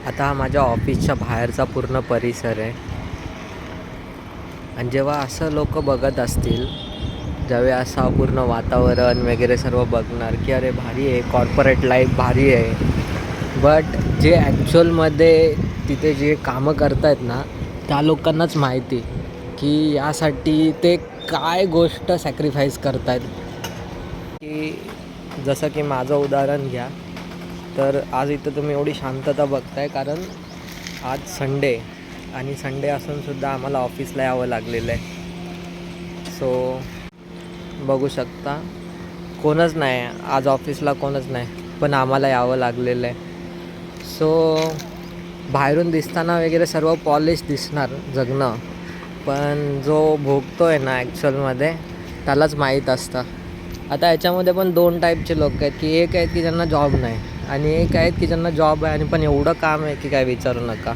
आता हा माझ्या ऑफिसच्या बाहेरचा पूर्ण परिसर आहे. आणि जेव्हा असं लोक बघत असतील, ज्यावेळी असं पूर्ण वातावरण वगैरे सर्व बघणार की अरे भारी आहे, कॉर्पोरेट लाईफ भारी आहे. बट जे ॲक्च्युअलमध्ये तिथे जे कामं करत आहेत ना, त्या लोकांनाच माहिती की यासाठी ते काय गोष्ट सॅक्रिफाईस करत आहेत. की जसं की माझं उदाहरण घ्या, तर आज इथं तुम्ही एवढी शांतता बघताय कारण आज संडे आणि संडे असूनसुद्धा आम्हाला ऑफिसला यावं लागलेलं आहे. सो बघू शकता कोणच नाही आज ऑफिसला, कोणच नाही, पण आम्हाला यावं लागलेलं आहे. सो बाहेरून दिसताना वगैरे सर्व पॉलिश दिसणार जगणं, पण जो भोगतो आहे ना ॲक्च्युअलमध्ये त्यालाच माहीत असतं. आता याच्यामध्ये पण दोन टाईपचे लोक आहेत की एक आहेत की ज्यांना जॉब नाही आणि एक आहेत की ज्यांना जॉब आहे आणि पण एवढं काम आहे की काय विचारू नका.